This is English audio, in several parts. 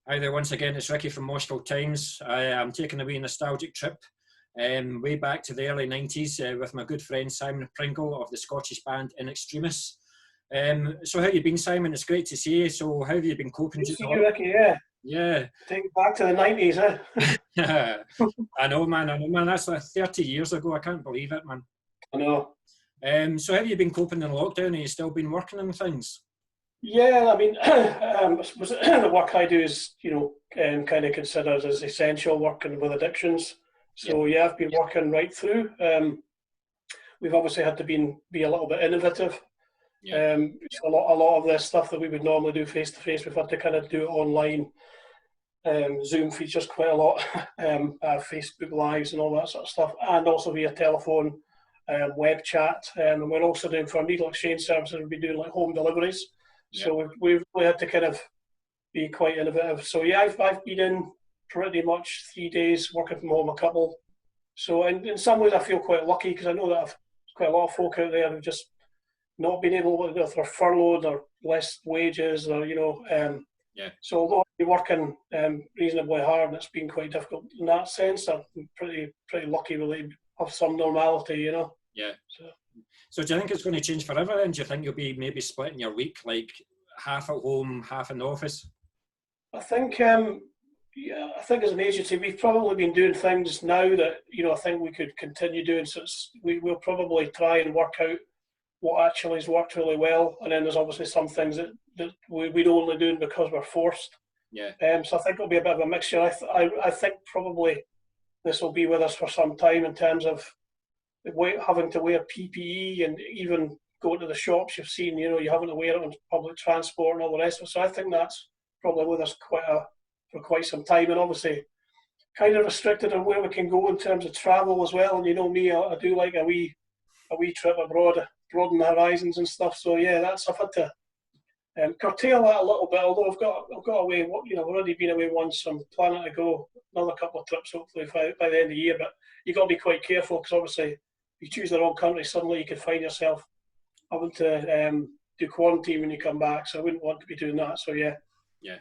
Hi there once again, it's Ricky from Moshville Times. I'm taking a wee nostalgic trip way back to the early 90s with my good friend Simon Pringle of the Scottish band Inextremis. So how you been, Simon? It's great to see you. So how have you been coping? Good to see you, Ricky, yeah. Yeah. Take it back to the 90s, huh? I know, man. That's like 30 years ago. I can't believe it, man. I know. So how have you been coping in lockdown? Have you still been working on things? Yeah, I mean, I suppose the work I do is, kind of considered as essential, working with addictions. So yeah, I've been working right through. We've obviously had to be a little bit innovative. Yeah. So a lot of this stuff that we would normally do face to face, we've had to kind of do it online. Zoom features quite a lot, Facebook Lives and all that sort of stuff, and also via telephone, web chat, and we're also doing for needle exchange services. We'll be doing like home deliveries. So we've really had to kind of be quite innovative. So yeah, I've been in pretty much 3 days working from home, a couple. So in some ways I feel quite lucky because I know that there's quite a lot of folk out there who've just not been able to, if they're furloughed or less wages or, So although I've been working reasonably hard and it's been quite difficult in that sense, I'm pretty lucky really to have some normality, Yeah. So do you think it's going to change forever then? Do you think you'll be maybe splitting your week, like half at home, half in the office? I think, I think as an agency, we've probably been doing things now that, I think we could continue doing. So we'll probably try and work out what actually has worked really well. And then there's obviously some things that we're only doing because we're forced. Yeah. So I think it'll be a bit of a mixture. I think probably this will be with us for some time in terms of having to wear PPE and even going to the shops. You've seen, you having to wear it on public transport and all the rest of it. So I think that's probably with us for quite some time, and obviously kind of restricted on where we can go in terms of travel as well. And you know me, I do like a wee trip abroad, broaden the horizons and stuff. So yeah, I've had to curtail that a little bit. Although I've got away, I've already been away once. I'm planning to go another couple of trips hopefully by the end of the year. But you got to be quite careful because obviously if you choose the wrong country, suddenly you could find yourself having to do quarantine when you come back. So I wouldn't want to be doing that. So yeah. Yeah.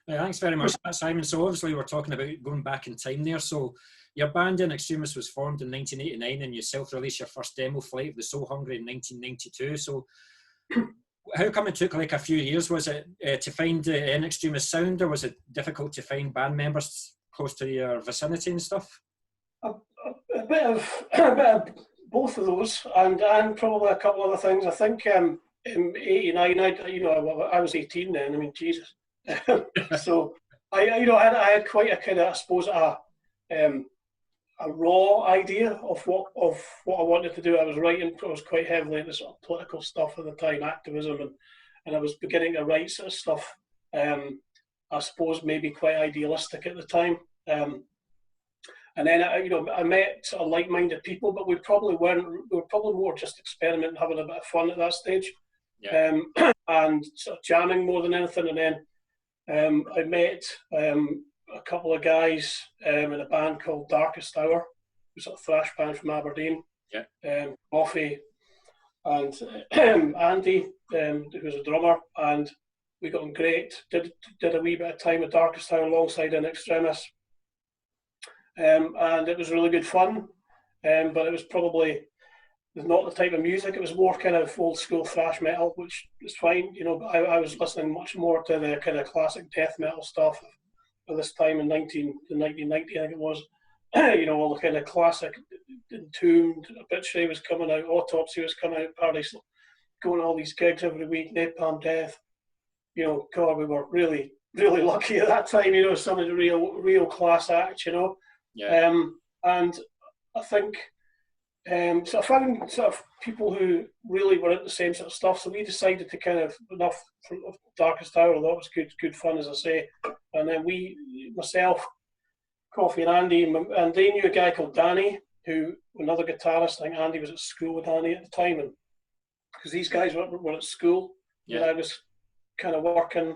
Thanks very much, Simon. So obviously we're talking about going back in time there. So your band Inextremis was formed in 1989 and you self-released your first demo, Flight of the Soul Hungry, in 1992. So how come it took like a few years? Was it to find the Inextremis sound, or was it difficult to find band members close to your vicinity and stuff? A bit of both of those, and probably a couple other things. I think in '89, I was 18 then. I mean, Jesus. So I had quite a kind of, I suppose, a raw idea of what I wanted to do. I was quite heavily into sort of political stuff at the time, activism, and I was beginning to write sort of stuff. I suppose maybe quite idealistic at the time. And then I met sort of like-minded people, but we probably weren't. We were probably more just experimenting, having a bit of fun at that stage, and sort of jamming more than anything. And then I met a couple of guys in a band called Darkest Hour, who's a thrash band from Aberdeen. Coffee and Andy, who's a drummer, and we got on great. Did a wee bit of time at Darkest Hour alongside Inextremis. And it was really good fun, but it was probably not the type of music. It was more kind of old school thrash metal, which is fine. I was listening much more to the kind of classic death metal stuff at this time in 1990, I think it was. All the kind of classic Entombed, Obituary was coming out, Autopsy was coming out, Paradise, going to all these gigs every week, Napalm Death. God, we were really, really lucky at that time. Some of the real class acts. And I think so I found sort of people who really were into the same sort of stuff. So we decided to kind of, enough of Darkest Hour, although it was good fun, as I say. And then myself, Coffee and Andy, and they knew a guy called Danny, who, another guitarist. I think Andy was at school with Danny at the time, and because these guys were at school, and I was kind of working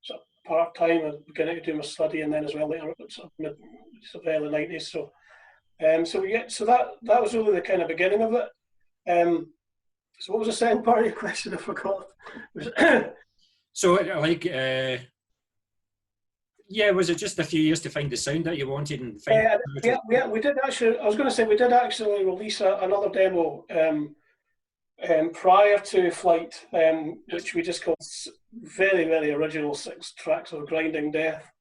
sort of part-time and beginning to do my study, and then as well later, sort of early 90s. So that was really the kind of beginning of it. So what was the second part of your question? I forgot. So Yeah, was it just a few years to find the sound that you wanted and find? Yeah, we did actually. I was going to say we did actually release another demo prior to Flight, which we just called very, very original 6 tracks of Grinding Death.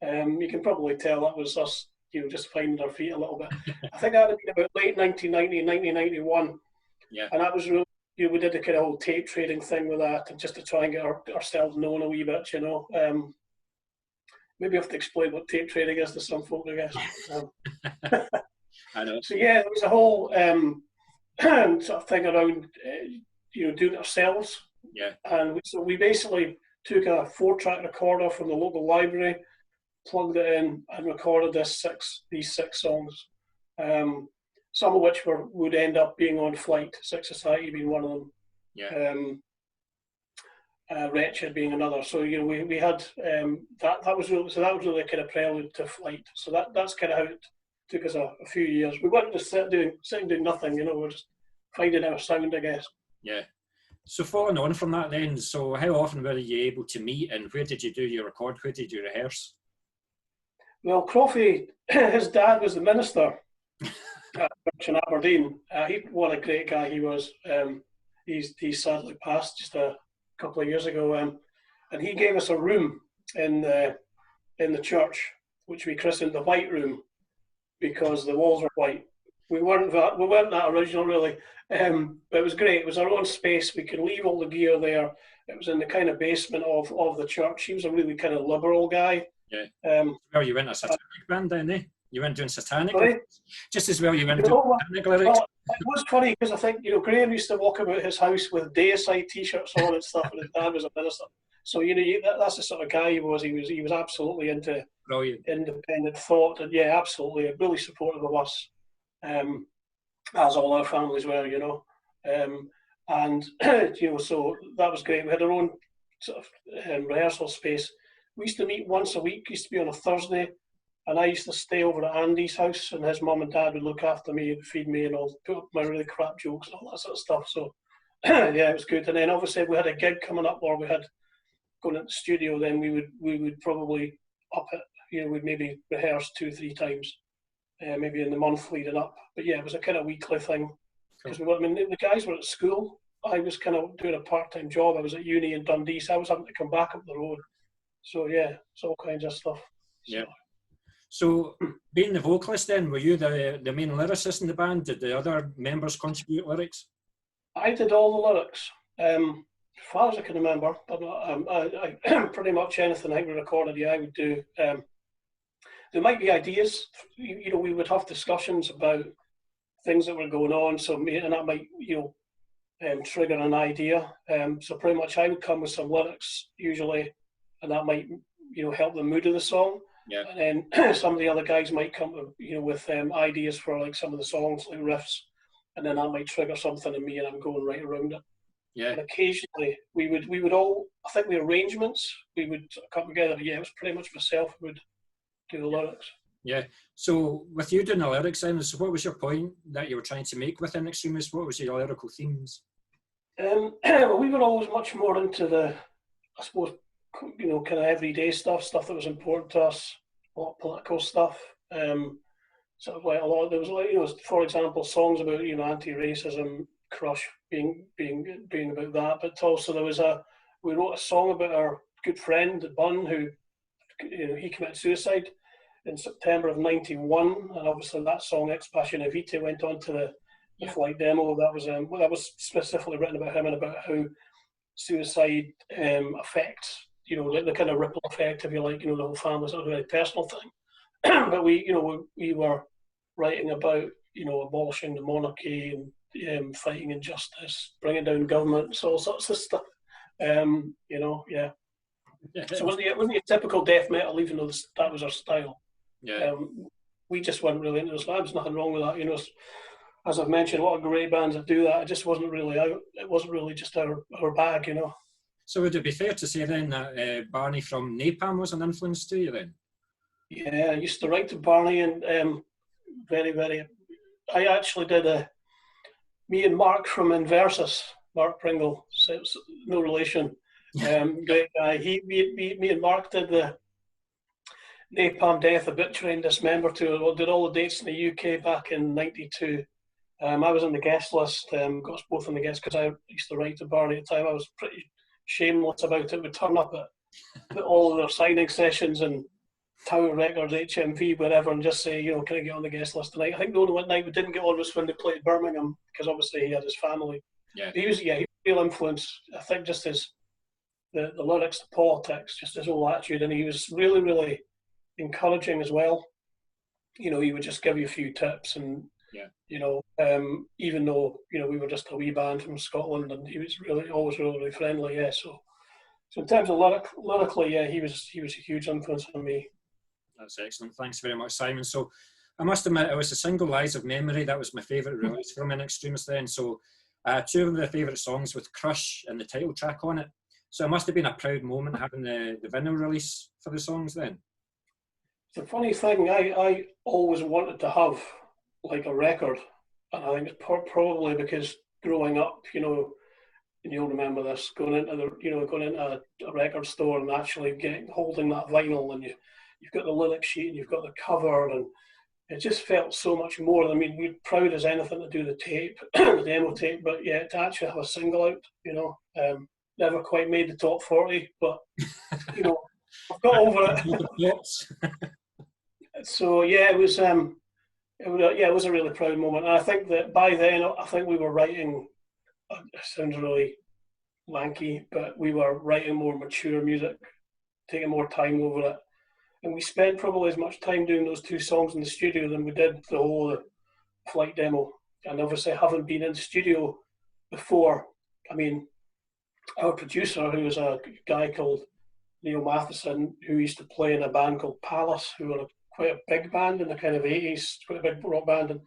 You can probably tell that was us, just finding our feet a little bit. I think that would have been about late 1990, 1991. Yeah. And that was really, we did the kind of whole tape trading thing with that, and just to try and get ourselves known a wee bit, Maybe I have to explain what tape trading is to some folk, I guess. I know. So yeah, there was a whole sort of thing around, doing it ourselves. Yeah. And so we basically took a 4-track recorder from the local library, plugged it in, and recorded these 6 songs. Some of which would end up being on Flight, Sick Society being one of them. Yeah. Wretched being another. So we had that was really a kind of prelude to Flight. So that's kind of how it took us a few years. We weren't just sitting doing nothing. We're just finding our sound, I guess. Yeah. So following on from that, then, so how often were you able to meet, and where did you do your record? Where did you rehearse? Well, Crofty, his dad was the minister in Aberdeen. What a great guy he was. He's sadly passed just a couple of years ago, and he gave us a room in the church, which we christened the White Room, because the walls were white. We weren't that original, really, but it was great. It was our own space. We could leave all the gear there. It was in the kind of basement of the church. He was a really kind of liberal guy. Yeah. Well, you went a satanic band then, eh? You went doing satanic lyrics? Just as well you went doing satanic lyrics. Well, it was funny because I think, Graham used to walk about his house with Deicide t-shirts on and stuff, and his dad was a minister. So, that's the sort of guy he was. He was absolutely into Brilliant. Independent thought, and yeah, absolutely, really supportive of us, as all our families were, and so that was great. We had our own sort of rehearsal space. We used to meet once a week. Used to be on a Thursday, and I used to stay over at Andy's house, and his mum and dad would look after me and feed me and all, put up my really crap jokes and all that sort of stuff. So yeah, it was good. And then obviously if we had a gig coming up, or we had going into the studio, then we would probably up it. We'd maybe rehearse 2-3 times, maybe in the month leading up. But yeah, it was a kind of weekly thing, because the guys were at school. I was kind of doing a part-time job. I was at uni in Dundee, so I was having to come back up the road. So yeah, it's all kinds of stuff. Yeah. So being the vocalist then, were you the main lyricist in the band? Did the other members contribute lyrics? I did all the lyrics, as far as I can remember. But I pretty much anything I think we recorded, yeah, I would do. There might be ideas. We would have discussions about things that were going on. So and that might trigger an idea. So pretty much I would come with some lyrics usually, and that might help the mood of the song. Yeah. And then some of the other guys might come with ideas for like some of the songs, like riffs, and then that might trigger something in me, and I'm going right around it. Yeah. And occasionally we would all, I think the arrangements we would come together. But yeah, it was pretty much myself who would do the lyrics. Yeah. So with you doing the lyrics then, so what was your point that you were trying to make with Inextremis? What was your lyrical themes? Well, we were always much more into the, I suppose, kind of everyday stuff that was important to us, a lot of political stuff. Sort of like a lot. There was for example, songs about anti-racism, Crush being about that. But also we wrote a song about our good friend Bun, who he committed suicide in September of '91, and obviously that song Ex Passione Vitae went on to the Flight demo. That was specifically written about him and about how suicide affects the kind of ripple effect, if you like, the whole family, sort of a very personal thing. But we were writing about abolishing the monarchy and fighting injustice, bringing down governments, all sorts of stuff. Yeah. So it wasn't a typical death metal, even though that was our style. Yeah. We just weren't really into this. There's nothing wrong with that. As I've mentioned, a lot of great bands that do that. It just wasn't really out. It wasn't really just our bag, So would it be fair to say then that Barney from Napalm was an influence to you then? Yeah, I used to write to Barney, and very, very. I actually did me and Mark from Inversus, Mark Pringle, so it's no relation. Great guy. Me and Mark did Napalm Death, Obituary and Dismember tour. Did all the dates in the UK back in '92. I was on the guest list, got us both on the guest because I used to write to Barney at the time. I was pretty shameless about it. We'd turn up at all of their signing sessions and Tower Records, HMV, wherever, and just say, can I get on the guest list tonight? I think the only one night we didn't get on was when they played Birmingham, because obviously he had his family. Yeah. He was a real influence. I think just the lyrics, the politics, just his whole attitude, and he was really, really encouraging as well. He would just give you a few tips, and even though we were just a wee band from Scotland, and he was always really friendly. Yeah, so in terms of lyrically, yeah, he was a huge influence on me. That's excellent. Thanks very much, Simon. So I must admit, it was a single Lies of Memory. That was my favourite release from Inextremis then. So two of my favourite songs with Crush and the title track on it. So it must have been a proud moment having the vinyl release for the songs then. The funny thing, I always wanted to have like a record, and I think it's probably because growing up, and you'll remember this, going into a record store and actually holding that vinyl, and you've got the lyric sheet and you've got the cover, and it just felt so much more. I mean, we're proud as anything to do the tape, the demo tape, but yeah, to actually have a single out, never quite made the top 40, but I've got over it. So yeah, it was a really proud moment, and I think that by then, I think we were writing. It sounds really lanky, but we were writing more mature music, taking more time over it, and we spent probably as much time doing those two songs in the studio than we did the whole Flight demo. And obviously, having been in the studio before, I mean, our producer, who was a guy called Neil Matheson, who used to play in a band called Palace, who were quite a big band in the kind of 80s, quite a big rock band, and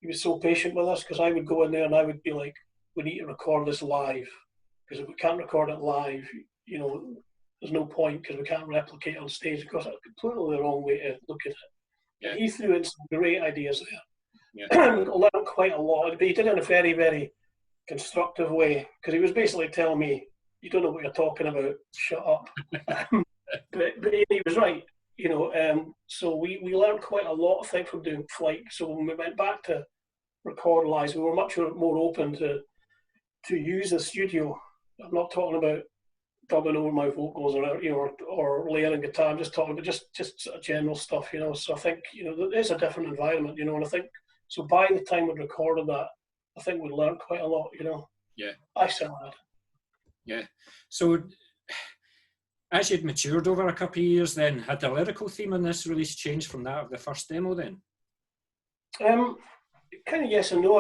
he was so patient with us, because I would go in there and I would be like, we need to record this live, because if we can't record it live, there's no point, because we can't replicate it on stage, because it's completely the wrong way to look at it. Yeah. He threw in some great ideas there. Yeah. Learned quite a lot, but he did it in a very, very constructive way, because he was basically telling me, you don't know what you're talking about, shut up. but he was right. So we learned quite a lot, I think, from doing Flight. So when we went back to record Lies, we were much more open to use the studio. I'm not talking about dubbing over my vocals or layering guitar. I'm just talking about just sort of general stuff, So I think there's a different environment, and I think so. By the time we recorded that, I think we learned quite a lot, Yeah, I still had. Yeah. So as you'd matured over a couple of years, then had the lyrical theme in this release changed from that of the first demo then? Kind of yes and no.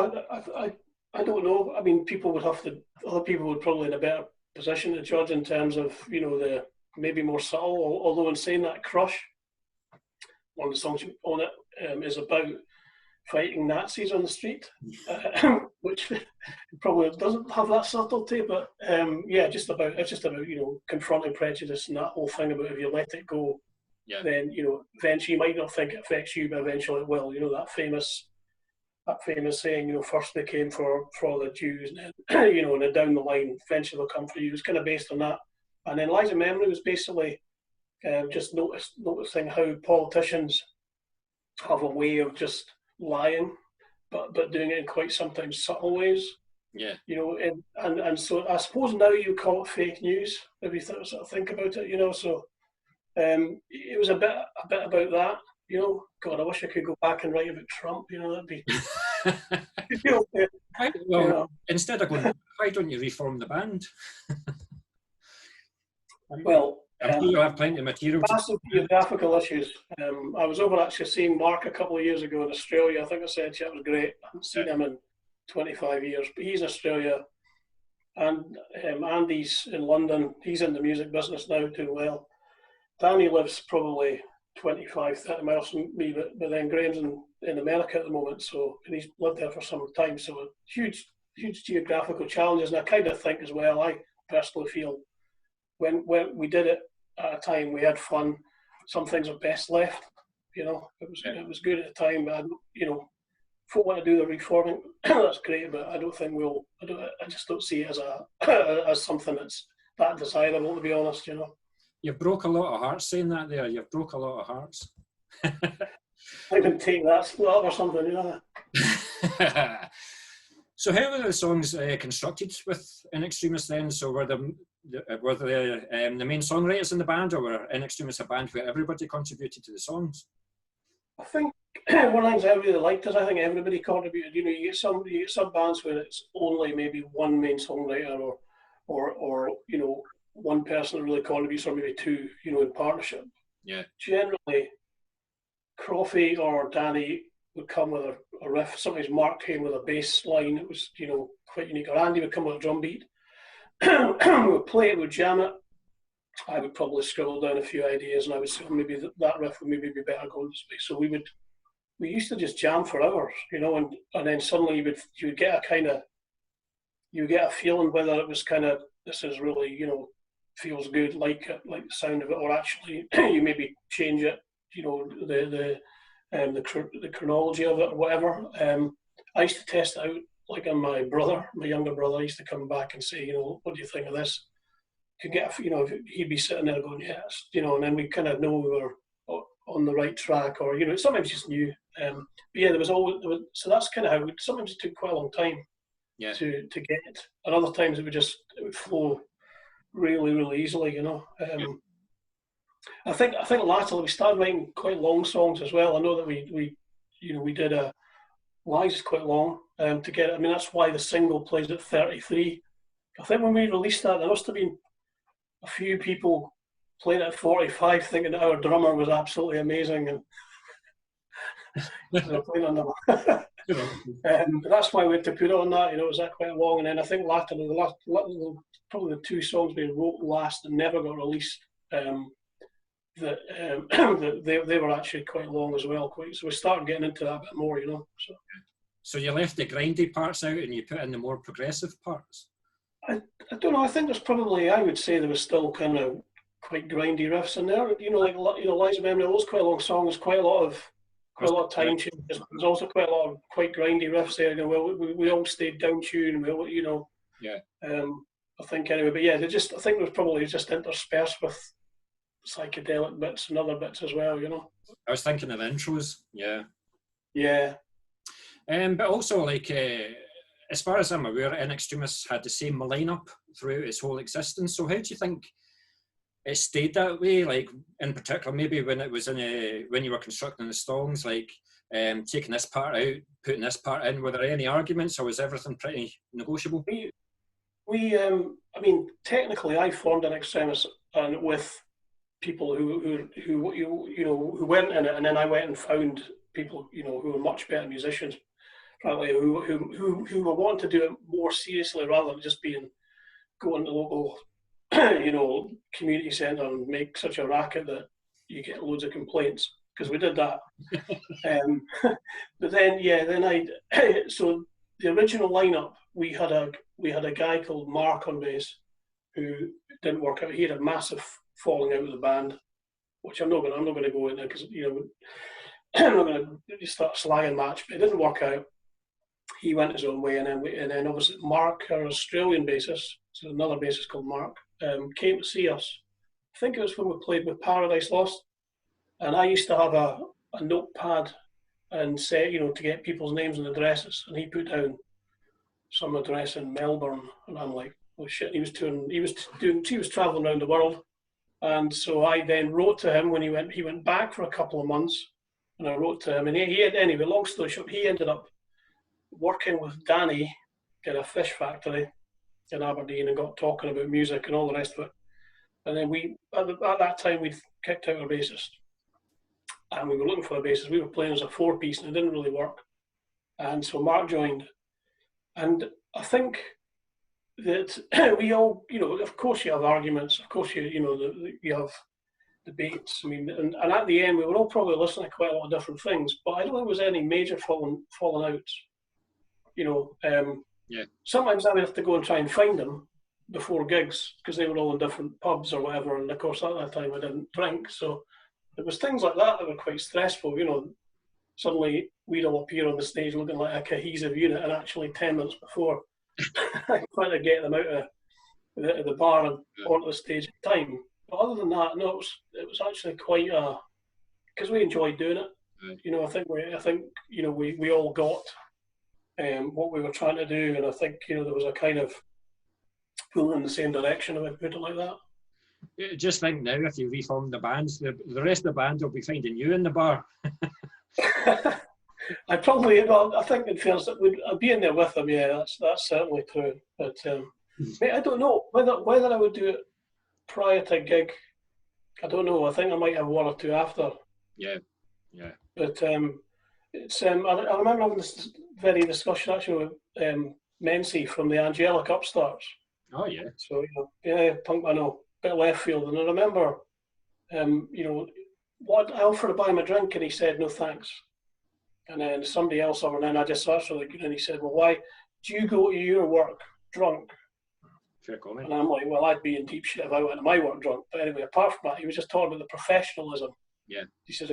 I don't know. I mean, other people would probably in a better position to judge in terms of, the maybe more subtle, although in saying that, Crush, one of the songs on it is about fighting Nazis on the street, which probably doesn't have that subtlety, but it's just about confronting prejudice and that whole thing about if you let it go, then eventually you might not think it affects you, but eventually it will. That famous saying, first they came for the Jews, and then and then down the line eventually they'll come for you. It was kind of based on that, and then Lies of Memory was basically just noticing how politicians have a way of just lying, but doing it in quite sometimes subtle ways. Yeah. And so I suppose now you call it fake news if you sort of think about it. So it was a bit about that. God, I wish I could go back and write about Trump. That'd be. Instead of going, why don't you reform the band? Well, I'm sure you'll have plenty of material. Massive geographical issues. I was over actually seeing Mark a couple of years ago in Australia. I think I said to you, it was great. I haven't seen him in 25 years, but he's in Australia. And Andy's in London. He's in the music business now, doing well. Danny lives probably 25, 30 miles from me, but then Graham's in America at the moment, and he's lived there for some time. So huge geographical challenges. And I kind of think as well, I personally feel when we did it at a time, we had fun. Some things are best left. It was good at the time. But if we want to do the reforming, that's great. But I don't think I just don't see it as as something that's that desirable, to be honest. You've broke a lot of hearts saying that there. You've broke a lot of hearts. I can take that split up or something, you know. So how were the songs constructed with Inextremis then? So were the main songwriters in the band, or were Inextremis a band where everybody contributed to the songs? I think one of the things I really liked is I think everybody contributed. You know, you get some bands where it's only maybe one main songwriter or you know, one person that really contributes, or maybe two, you know, in partnership. Yeah. Generally, Croffy or Danny would come with a riff. Sometimes Mark came with a bass line. It was, you know, quite unique. Or Andy would come with a drum beat. We'd play it, we'd jam it. I would probably scribble down a few ideas, and I would say, oh, maybe that riff would maybe be better going this way. So we used to just jam for hours, you know, and then suddenly you would get a feeling whether it was kind of, this is really, you know, feels good, like the sound of it, or actually you maybe change it, you know, the chronology of it or whatever. I used to test it out, like on my younger brother. I used to come back and say, you know, what do you think of this? Could get, you know, he'd be sitting there going, yes, you know, and then we kind of know we were on the right track, or, you know, sometimes just knew. But yeah, so that's kind of how sometimes it took quite a long time to get it, and other times it would flow really, really easily, you know. I think latterly we started writing quite long songs as well. I know that we did a Lies is quite long to get it. I mean, that's why the single plays at 33. I think when we released that, there must have been a few people playing at 45 thinking that our drummer was absolutely amazing, and playing on them. That's why we had to put on that, you know, it was that quite long. And then I think latterly, probably the two songs we wrote last and never got released, they were actually quite long as well. So we started getting into that a bit more, you know. So you left the grindy parts out and you put in the more progressive parts? I don't know. I think there's probably, I would say there was still kind of quite grindy riffs in there. You know, like, you know, Lies of Memory, those quite long songs, quite a lot of time changes. There's also quite a lot of quite grindy riffs there. You know, we all stayed down tuned. We, you know. Yeah. I think anyway, but yeah, I think it was probably just interspersed with psychedelic bits and other bits as well, you know. I was thinking of intros, yeah. Yeah. But also, like, as far as I'm aware, Inextremis had the same lineup throughout its whole existence. So how do you think it stayed that way? Like, in particular, maybe when it was when you were constructing the songs, like taking this part out, putting this part in, were there any arguments, or was everything pretty negotiable? I mean, technically, I formed Inextremis and with people who weren't in it, and then I went and found people, you know, who were much better musicians, probably who were wanting to do it more seriously rather than just going to the local, you know, community centre and make such a racket that you get loads of complaints, because we did that. But then so the original lineup, we had a guy called Mark on bass who didn't work out. He had a massive falling out with the band, which I'm not going to go into, because, you know, I'm not going to start slagging match, but it didn't work out. He went his own way, and then obviously Mark, our Australian bassist, so another bassist called Mark, came to see us. I think it was when we played with Paradise Lost, and I used to have a notepad and say, you know, to get people's names and addresses, and he put down some address in Melbourne, and I'm like, oh shit. He was traveling around the world, and so I then wrote to him when he went back for a couple of months, and I wrote to him, and anyway, long story short, he ended up working with Danny in a fish factory in Aberdeen and got talking about music and all the rest of it. And then at that time, we'd kicked out our bassist, and we were looking for a bassist. We were playing as a four-piece, and it didn't really work. And so Mark joined, and I think that we all, you know, of course you have arguments, of course you have debates. I mean, and at the end, we were all probably listening to quite a lot of different things, but I don't think there was any major falling outs. You know, sometimes I would have to go and try and find them before gigs, because they were all in different pubs or whatever, and of course at that time I didn't drink, so it was things like that were quite stressful, you know. Suddenly we'd all appear on the stage looking like a cohesive unit, and actually 10 minutes before trying to get them out of the bar and onto the stage in time. But other than that, no, it was actually quite because we enjoyed doing it. Right. You know, I think we all got what we were trying to do, and I think there was a kind of pull in the same direction, if I put it like that. Just think now, if you reform the bands, the rest of the band will be finding you in the bar. I probably, well, I think in fairness, I'd be in there with them. Yeah, that's certainly true. But mate, I don't know whether I would do it prior to a gig. I don't know. I think I might have one or two after. Yeah. But it's I remember having this very discussion actually with Mency from the Angelic Upstarts. Oh yeah. So yeah, punk, I know, bit left field, and I remember, what I offered to buy him a drink, and he said no thanks. And then somebody else over, and then I just saw really good, and he said, well, why do you go to your work drunk? Fair comment. And I'm like, well, I'd be in deep shit if I went to my work drunk. But anyway, apart from that, he was just talking about the professionalism. Yeah. He says,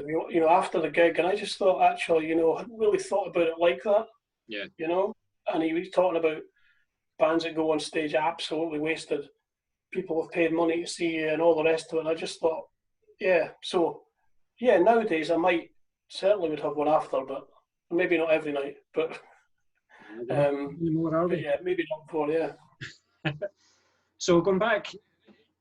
after the gig, and I just thought, actually, I hadn't really thought about it like that. Yeah. And he was talking about bands that go on stage absolutely wasted. People have paid money to see you and all the rest of it. And I just thought, yeah. So, yeah, nowadays I certainly would have one after, but maybe not every night. But, more, but yeah, maybe not before, yeah. So going back,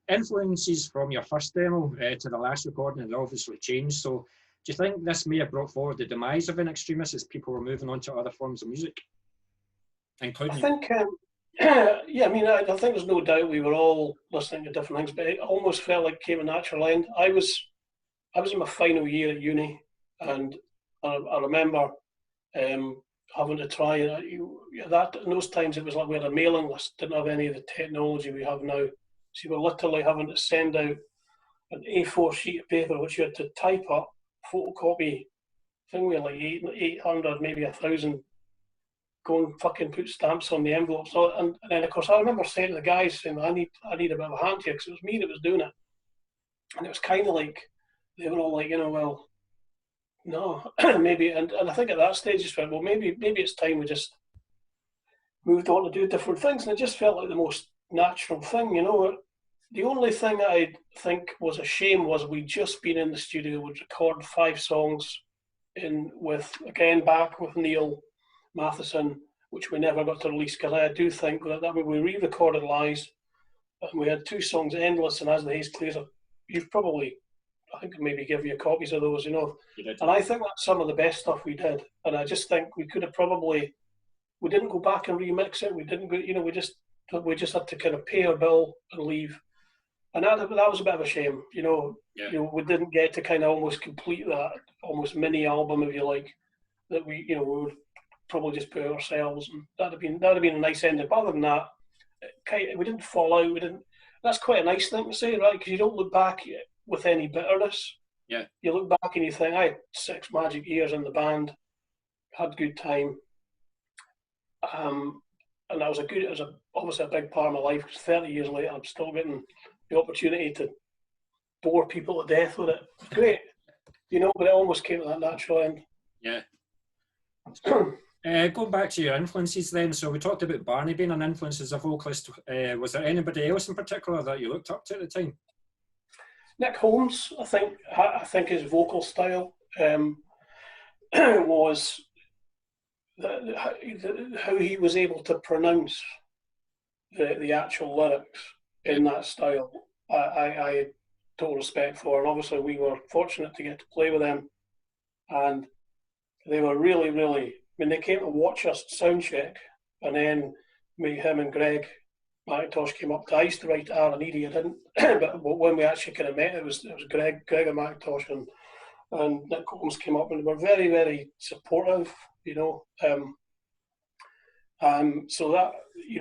influences from your first demo to the last recording had obviously changed. So do you think this may have brought forward the demise of Inextremis as people were moving on to other forms of music? Including I think, yeah, I mean, I think there's no doubt we were all listening to different things, but it almost felt like it came a natural end. I was in my final year at uni, and I remember having to try that. In those times, it was like we had a mailing list, didn't have any of the technology we have now. So you were literally having to send out an A4 sheet of paper, which you had to type up, photocopy. I think we had like 800, maybe 1,000. Go and fucking put stamps on the envelopes, and then of course I remember saying to the guys, saying I need a bit of a hand here, because it was me that was doing it, and it was kind of like they were all like, well, no, maybe, and I think at that stage just went, well, maybe it's time we just moved on to do different things, and it just felt like the most natural thing, The only thing that I think was a shame was we'd just been in the studio, would record 5 songs back with Neil Matheson, which we never got to release, because I do think that we re-recorded Lies, and we had 2 songs, Endless and As the Haze Clears. You've probably, I think, maybe give you copies of those, And I think that's some of the best stuff we did, and I just think we could have we didn't go back and remix it. We didn't go, we just had to kind of pay our bill and leave, and that was a bit of a shame, we didn't get to kind of almost complete that almost mini album, if you like, that we would probably just put ourselves, and that'd have been a nice ending. But other than that, we didn't fall out. That's quite a nice thing to say, right? Because you don't look back with any bitterness. Yeah. You look back and you think, I had 6 magic years in the band, had good time, and that was obviously a big part of my life. Because 30 years later, I'm still getting the opportunity to bore people to death with it. Great, but it almost came to that natural end. Yeah. Going back to your influences then, so we talked about Barney being an influence as a vocalist. Was there anybody else in particular that you looked up to at the time? Nick Holmes, I think his vocal style was how he was able to pronounce the actual lyrics in that style. I had total respect for, and obviously we were fortunate to get to play with them, and they were really, really. I mean, they came to watch us sound check, and then him and Greg McIntosh came up. I used to write to Aaron Eady, I didn't, but when we actually kind of met, it was Greg and McIntosh and Nick Holmes came up, and they were very, very supportive, so that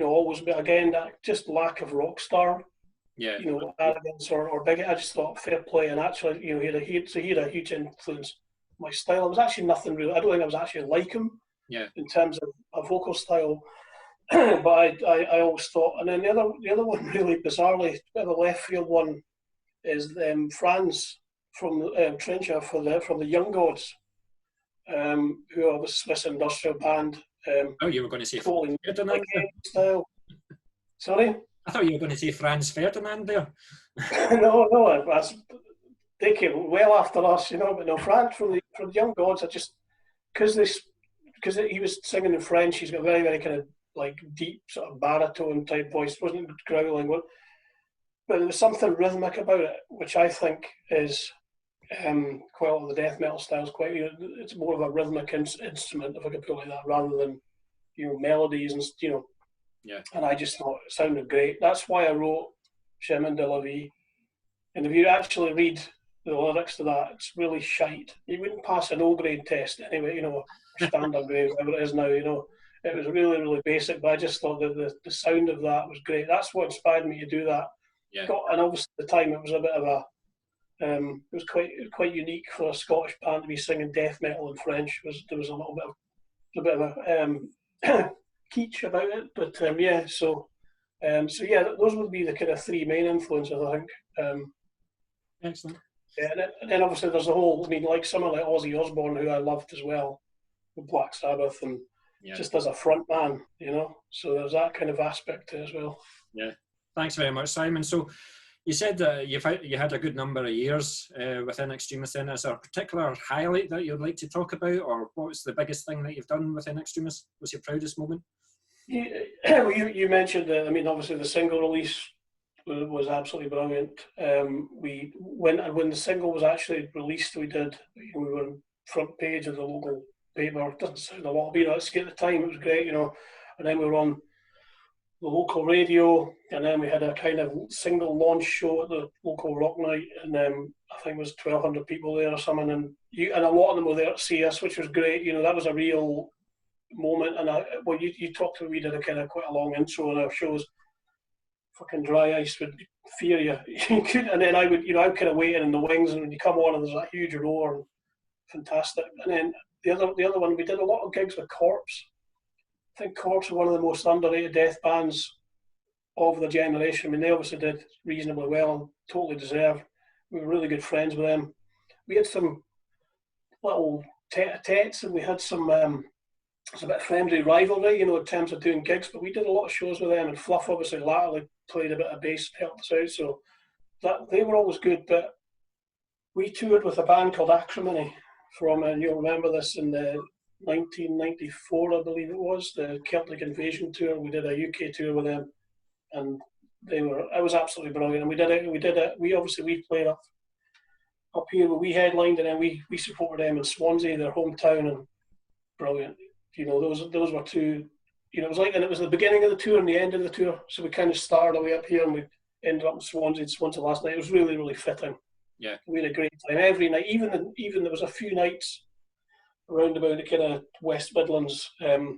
always, again, that just lack of rock star, arrogance or big. I just thought fair play, and actually, he had a huge influence. My style, it was actually nothing really. I don't think I was actually like him. Yeah. In terms of a vocal style, but I always thought, and then the other one, really bizarrely, a bit of a left field one, is Franz from Trencher from the Young Gods, who are the Swiss industrial band. You were going to say Ferdinand style. Sorry, I thought you were going to say Franz Ferdinand there. No, they came well after us, you know. But no, France from the Young Gods, I just because he was singing in French, he's got very very kind of like deep sort of baritone type voice. It wasn't growling, but there was something rhythmic about it, which I think is quite a lot of the death metal styles. It's more of a rhythmic instrument, if I could put it like that, rather than melodies and Yeah. And I just thought it sounded great. That's why I wrote Chemin de la Vie. And if you actually read the lyrics to that, it's really shite. You wouldn't pass an O grade test anyway, standard grade, whatever it is now, It was really, really basic, but I just thought that the sound of that was great. That's what inspired me to do that. Yeah. And obviously at the time it was a bit of a, it was quite unique for a Scottish band to be singing death metal in French. There was a bit of a kitsch about it, but so those would be the kind of three main influences, I think. Excellent. Yeah, and then obviously there's the whole. I mean, like someone like Ozzy Osbourne, who I loved as well, with Black Sabbath, and just as a front man, So there's that kind of aspect to it as well. Yeah. Thanks very much, Simon. So you said that you had a good number of years within Inextremis. Then is there a particular highlight that you'd like to talk about, or what was the biggest thing that you've done within Inextremis? What's your proudest moment? You mentioned that. I mean, obviously the single release was absolutely brilliant. When the single was actually released, we were on front page of the local paper. It doesn't sound a lot, but at the time it was great, And then we were on the local radio, and then we had a kind of single launch show at the local rock night, and I think it was 1,200 people there or something, and a lot of them were there to see us, which was great. That was a real moment. And you talked to, we did a kind of quite a long intro on our shows. Fucking dry ice would fear you. And then I would, I'm kind of waiting in the wings, and when you come on, and there's that huge roar, and fantastic. And then the other one, we did a lot of gigs with Korpse. I think Korpse are one of the most underrated death bands of the generation. I mean, they obviously did reasonably well, totally deserved. We were really good friends with them. We had some little tete-a-tetes, and we had some it's a bit of friendly rivalry, in terms of doing gigs, but we did a lot of shows with them, and Fluff obviously latterly played a bit of bass and helped us out, so they were always good. But we toured with a band called Acrimony and you'll remember this, in the 1994, I believe it was, the Celtic Invasion tour. We did a UK tour with them, and it was absolutely brilliant. And we played up here where we headlined, and then we supported them in Swansea, their hometown, and brilliant. Those were two. It was and it was the beginning of the tour and the end of the tour. So we kind of started away up here, and we ended up in Swansea last night. It was really, really fitting. Yeah, we had a great time every night. Even there was a few nights around about the kind of West Midlands. The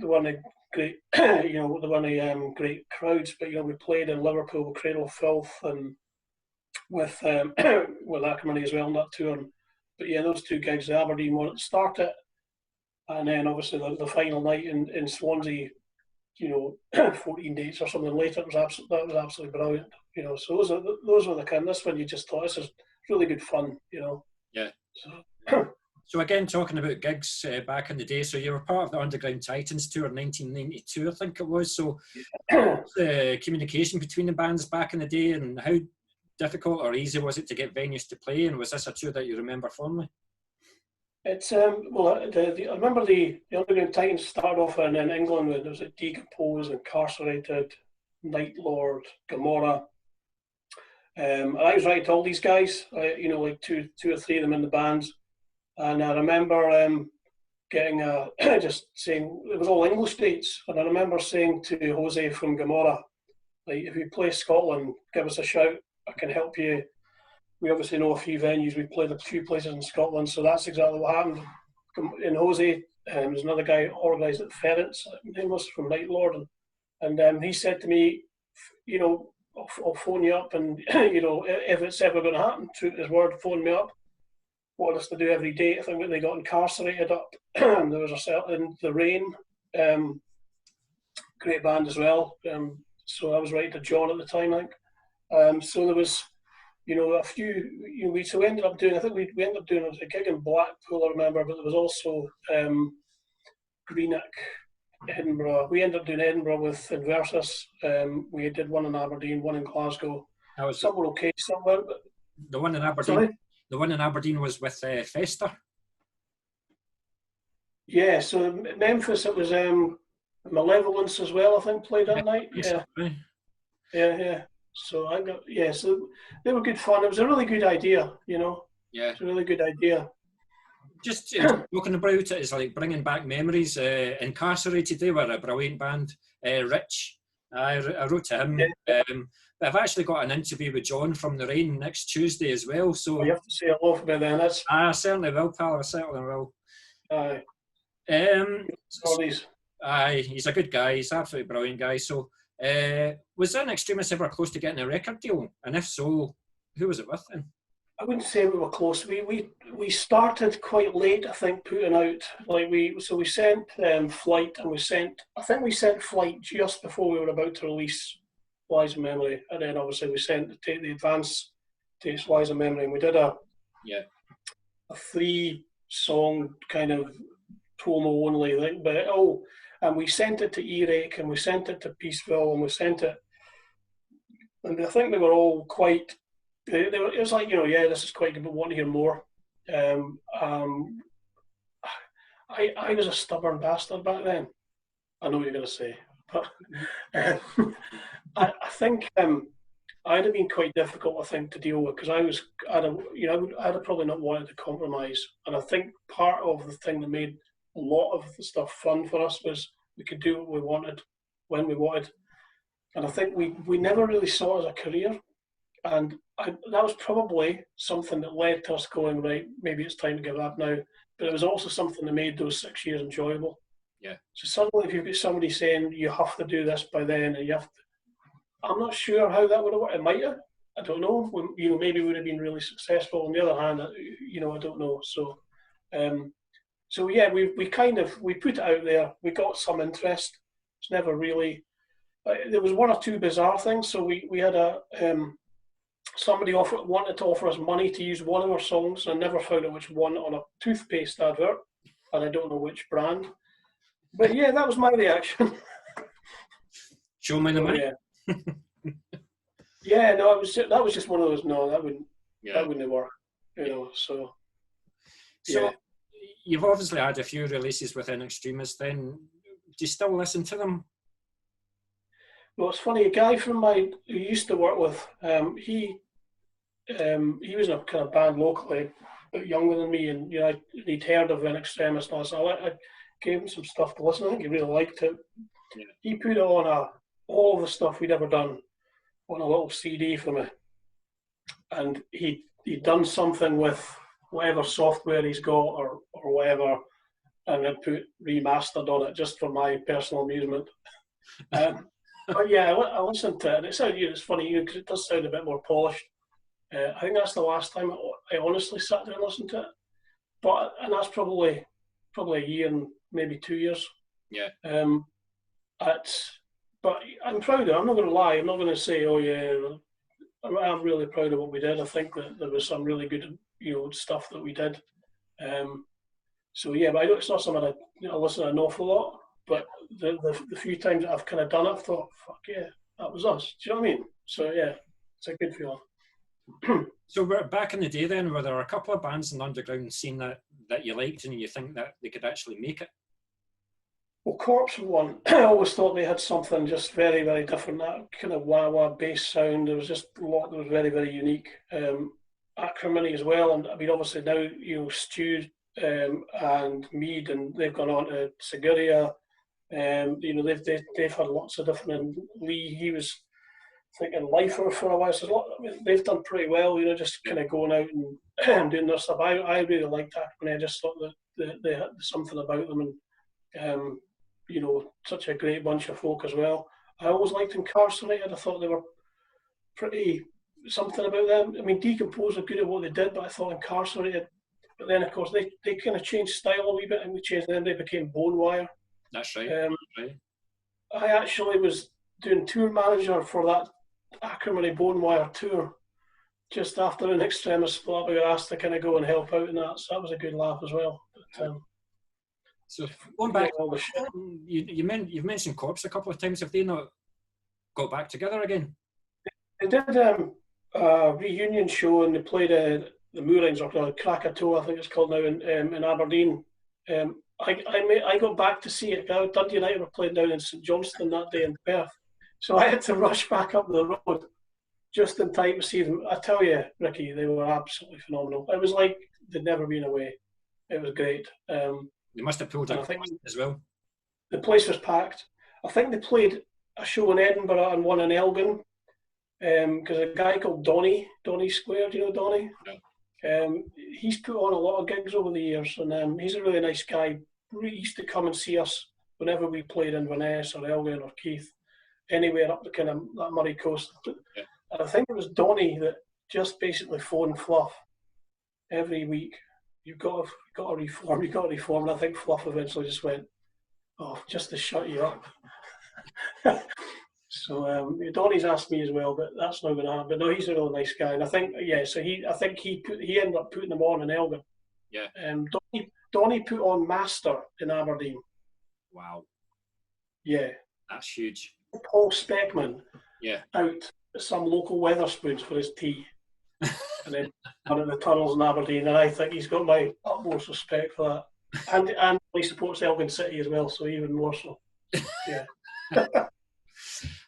one of great, great crowds. But we played in Liverpool with Cradle of Filth, and with Acrimony as well on that tour. But those two gigs, the Aberdeen one at the start it. And then obviously the final night in Swansea, 14 dates or something later, that was absolutely brilliant. So those were the kind. That's when you just thought, this is really good fun. Yeah. So, so again, talking about gigs back in the day, so you were part of the Underground Titans tour in 1992, I think it was. So what was the communication between the bands back in the day, and how difficult or easy was it to get venues to play? And was this a tour that you remember fondly? It's I remember the Underground Titans started off in England with, there was Decomposed, Incarcerated, Night Lord, Gomorrah, and I was writing to all these guys, like two or three of them in the bands, and I remember getting just saying, it was all English dates, and I remember saying to Jose from Gomorrah, like, if you play Scotland, give us a shout, I can help you. We obviously know a few venues. We played a few places in Scotland, so that's exactly what happened. In Jose, there's another guy organised at Ferrets, his name was, from Night Lord, and he said to me, I'll phone you up, and if it's ever going to happen, to his word, phone me up. Wanted us to do every day. I think they got Incarcerated up, and there was in The Rain, great band as well. So I was writing to John at the time, I think. So there was, a few, we ended up doing, I think we ended up doing a gig in Blackpool, I remember, but there was also Greenock, Edinburgh. We ended up doing Edinburgh with Inversus. We did one in Aberdeen, one in Glasgow. That was some were okay, some weren't. But the one in Aberdeen. sorry? The one in Aberdeen was with Fester. Yeah, so Memphis, it was Malevolence as well, I think, played that night. So, Yeah. So I got, so they were good fun. It was a really good idea, you know. yeah. It's a really good idea. Just talking about it is like bringing back memories. Incarcerated, they were a brilliant band. Rich, I wrote to him. Yeah. But I've actually got an interview with John from The Rain next Tuesday as well. So Well, you have to say hello for me then. That's I certainly will, pal. I certainly will. aye. He's a good guy. He's an absolutely brilliant guy. So, was Inextremis ever close to getting a record deal? And if so, who was it with then? I wouldn't say we were close. We started quite late, I think, putting out. We sent Flight, and we sent Flight just before we were about to release Wise in Memory, and then obviously we sent the advance tapes Wise in Memory, and we did a 3-song kind of promo only thing. But and we sent it to Earache, and we sent it to Peaceville, and we sent it, and I think they were all quite. It was like, this is quite good, but want to hear more. I was a stubborn bastard back then. I know what you're going to say, but I think I'd have been quite difficult, I think, to deal with, because I'd have probably not wanted to compromise. And I think part of the thing that made a lot of the stuff fun for us was we could do what we wanted when we wanted. And I think we never really saw it as a career. And that was probably something that led to us going, right, maybe it's time to give up now. But it was also something that made those 6 years enjoyable. Yeah. So suddenly if you've got somebody saying you have to do this by then, and you have to, I'm not sure how that would have worked. It might have. I don't know. Maybe we would have been really successful. On the other hand, I don't know. So, we put it out there. We got some interest. It's never really. There was one or two bizarre things. So we had somebody wanted to offer us money to use one of our songs, and I never found out which one, on a toothpaste advert, and I don't know which brand. But yeah, that was my reaction. Show me the money. Yeah, no, that was just one of those. No, that wouldn't work. So. So you've obviously had a few releases with Inextremis. Then, do you still listen to them? Well, it's funny. A guy who used to work with, he was in a kind of band locally, a bit younger than me, and he'd heard of Inextremis and all. So I gave him some stuff to listen. I think he really liked it. Yeah. He put on all of the stuff we'd ever done on a little CD for me, and he'd done something with whatever software he's got or whatever, and then put remastered on it just for my personal amusement. But yeah, I listened to it, and it's funny because it does sound a bit more polished. I think that's the last time I honestly sat there and listened to it. And that's probably a year and maybe 2 years. Yeah. But I'm proud of it. I'm not going to lie. I'm not going to say, oh yeah. I'm really proud of what we did. I think that there was some really good, stuff that we did. So yeah, but it's not something I listen to an awful lot. But the few times that I've kind of done it, I've thought, fuck yeah, that was us. Do you know what I mean? So yeah, it's a good feeling. So back in the day then, were there a couple of bands in the underground scene that you liked and you think that they could actually make it? Well, Korpse one. I always thought they had something just very, very different. That kind of wah-wah bass sound. There was just a lot that was very, very unique. Acrimony as well. And I mean, obviously now, Stu and Mead, and they've gone on to Seguria. They've had lots of different. And Lee, he was thinking Lifer for a while. So they've done pretty well. Just kind of going out and doing their stuff. I really liked Acrimony. I just thought that they had something about them, and such a great bunch of folk as well. I always liked Incarcerated. I thought they were pretty something about them. I mean, Decompose are good at what they did, but I thought Incarcerated. But then, of course, they kind of changed style a wee bit, and we changed them. They became Bonewire. That's right. Right. I actually was doing tour manager for that Acrimony Bonewire tour just after Inextremis split up. I got asked to kind of go and help out in that, so that was a good laugh as well. But, so going back, you've mentioned Korpse a couple of times. Have they not got back together again? They did. a reunion show, and they played the Moorings, or Krakatoa, I think it's called now, in Aberdeen. I got back to see it. Dundee United were playing down in St Johnstone that day in Perth, so I had to rush back up the road just in time to see them. I tell you, Ricky, they were absolutely phenomenal. It was like they'd never been away. It was great. They must have pulled out as well. The place was packed. I think they played a show in Edinburgh and one in Elgin, because a guy called Donny Square, do you know Donny? No. He's put on a lot of gigs over the years, and he's a really nice guy. He used to come and see us whenever we played in Inverness or Elgin or Keith, anywhere up the kind of that Murray coast. Yeah. And I think it was Donny that just basically phoned Fluff every week. You've got to reform. You've got to reform. And I think Fluff eventually just went, "Oh, just to shut you up." So Donny's asked me as well, but that's not going to happen. But no, he's a really nice guy, and I think he ended up putting them on in Elgin. Yeah. Donny put on Master in Aberdeen. Wow. Yeah. That's huge. Paul Speckman. Yeah. Out some local Weatherspoons for his tea, and then one of the tunnels in Aberdeen, and I think he's got my utmost respect for that. And he supports Elgin City as well, so even more so. Yeah.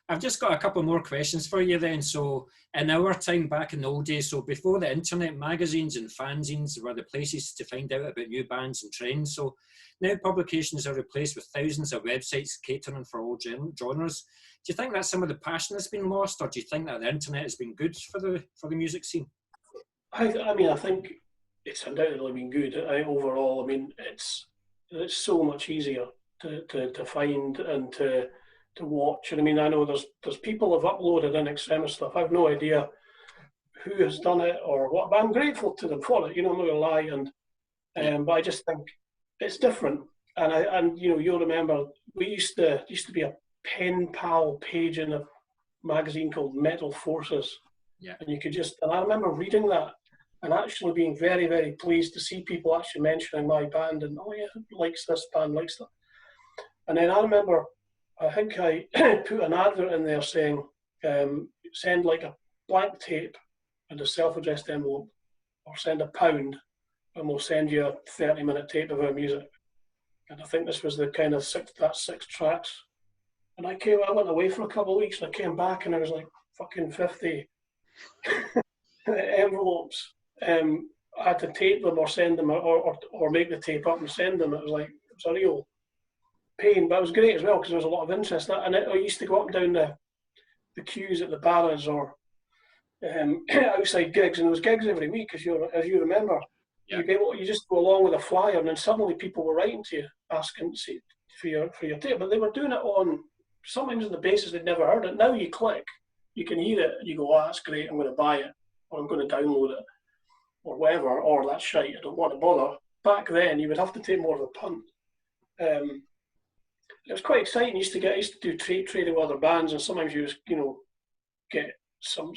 I've just got a couple more questions for you then. So in our time back in the old days, so before the internet, magazines and fanzines were the places to find out about new bands and trends. So now publications are replaced with thousands of websites catering for all genres. Do you think that some of the passion has been lost, or do you think that the internet has been good for the music scene? I mean, I think it's undoubtedly been good. Overall, I mean, it's so much easier to find and to watch. And I mean, I know there's people have uploaded Inextremis stuff. I have no idea who has done it or what, but I'm grateful to them for it. You know, I'm not gonna lie. And but I just think it's different. And you know, you'll remember we used to be a pen pal page in a magazine called Metal Forces. Yeah. And you could and I remember reading that and actually being very, very pleased to see people actually mentioning my band and, oh yeah, likes this band, likes that. And then I remember, I think I put an advert in there saying, send like a blank tape and a self-addressed envelope, or send £1 and we'll send you a 30-minute tape of our music. And I think this was the kind of 6 tracks. And I went away for a couple of weeks and I came back and I was like, fucking 50 envelopes. I had to tape them or send them or make the tape up and send them. It was a real pain, but it was great as well because there was a lot of interest. And I used to go up and down the queues at the bars or outside gigs, and there was gigs every week, as you remember. Yeah. You just go along with a flyer, and then suddenly people were writing to you asking for your tape, but they were doing it on sometimes on the basis they'd never heard it. Now you click, you can hear it, and you go, "Oh, that's great! I'm going to buy it, or I'm going to download it, or whatever, or that's shite. I don't want to bother." Back then, you would have to take more of a punt. It was quite exciting. I used to do trading with other bands, and sometimes you get some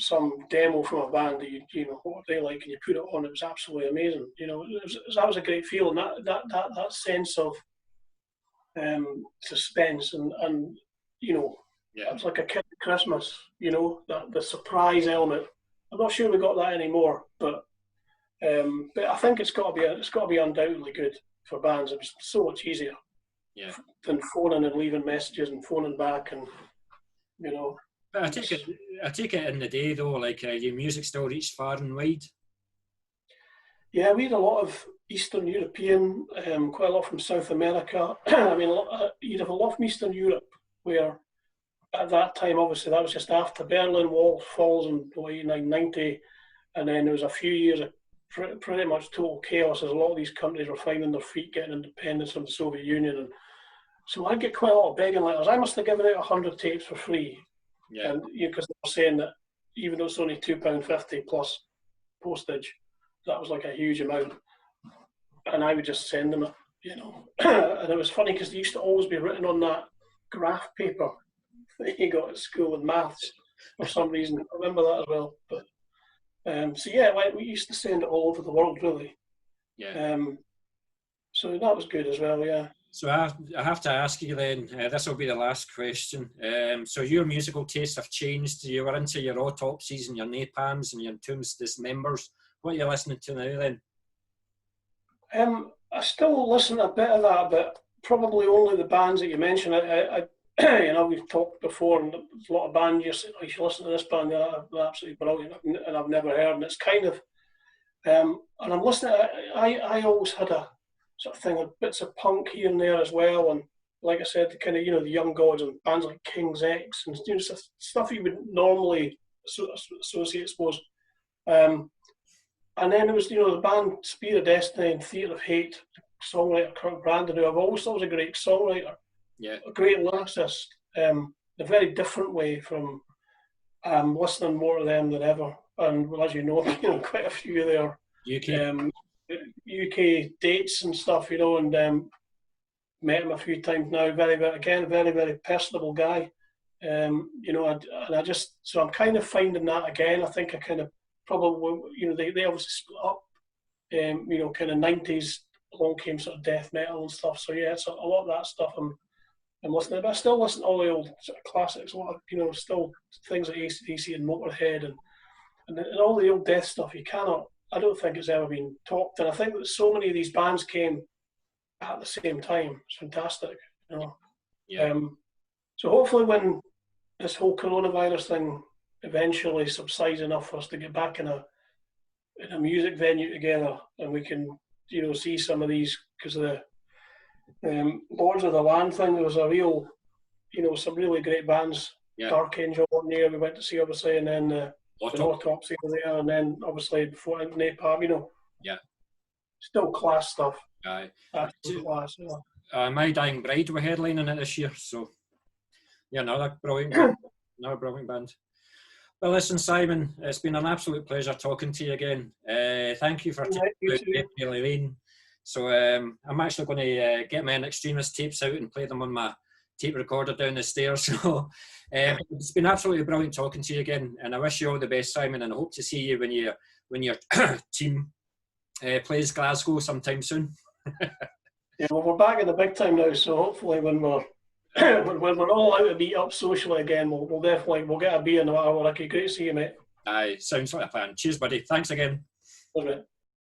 demo from a band that you know what they like, and you put it on. It was absolutely amazing. You know, that was a great feeling. That sense of suspense and you know, yeah. It was like a kid at Christmas. You know, the surprise element. I'm not sure we got that anymore, but I think it's got to be undoubtedly good for bands. It was so much easier. Yeah. Than phoning and leaving messages and phoning back, and you know. But I take it in the day though, like your music still reached far and wide. Yeah, we had a lot of Eastern European, quite a lot from South America. I mean, you'd have a lot from Eastern Europe, where at that time, obviously, that was just after Berlin Wall falls in 1990, and then there was a few years of pretty much total chaos as a lot of these countries were finding their feet, getting independence from the Soviet Union. And so I'd get quite a lot of begging letters. I must have given out 100 tapes for free. Yeah. And because they were saying that even though it's only £2.50 plus postage, that was like a huge amount. And I would just send them it, you know. And it was funny because they used to always be written on that graph paper that you got at school in maths for some reason. I remember that as well. But so yeah, we used to send it all over the world, really. Yeah. So that was good as well, yeah. So I have to ask you then, this will be the last question. So your musical tastes have changed. You were into your autopsies and your napalms and your entombs dismembers. What are you listening to now then? I still listen to a bit of that, but probably only the bands that you mentioned. I you know, we've talked before, and there's a lot of bands you should listen to this band. They're absolutely brilliant, and I've never heard. And it's kind of, and I'm listening. I always had a sort of thing, bits of punk here and there as well, and like I said, the kind of, you know, the Young Gods and bands like King's X and, you know, stuff you would normally associate, I suppose. And then it was, you know, the band Spear of Destiny and Theatre of Hate, songwriter Kirk Brandon, who I've always thought was a great songwriter, a great lyricist, in a very different way from listening more to them than ever. And well, as you know, quite a few of their UK dates and stuff, you know, and met him a few times now. Very, very personable guy. You know, and I just, so I'm kind of finding that again. I think I kind of probably, you know, they obviously split up. You know, kind of 90s, along came sort of death metal and stuff. So yeah, it's a lot of that stuff I'm listening to. But I still listen to all the old sort of classics. A lot of, you know, still things like AC/DC and Motorhead and all the old death stuff. I don't think it's ever been topped. And I think that so many of these bands came at the same time. It's fantastic, you know. Yeah. So hopefully when this whole coronavirus thing eventually subsides enough for us to get back in a music venue together, and we can, you know, see some of these, because of the Lords of the Land thing, there was a real, you know, some really great bands. Dark Angel one year we went to see, obviously, and then Autopsy was there, and then obviously before Napalm, you know. Yeah. Still class stuff. Aye. Absolute class, yeah. My Dying Bride were headlining it this year, so yeah, another brilliant band. Well, listen, Simon, it's been an absolute pleasure talking to you again. Thank you for taking out Lane. So I'm actually going to get my Inextremis tapes out and play them on my tape recorder down the stairs. So it's been absolutely brilliant talking to you again, and I wish you all the best, Simon, and I hope to see you when your team plays Glasgow sometime soon. Yeah, well, we're back in the big time now, so hopefully when we're when we're all out to meet up socially again, we'll definitely get a beer no matter what. Great to see you, mate. Aye, sounds like a plan. Cheers, buddy. Thanks again. Cheers, mate.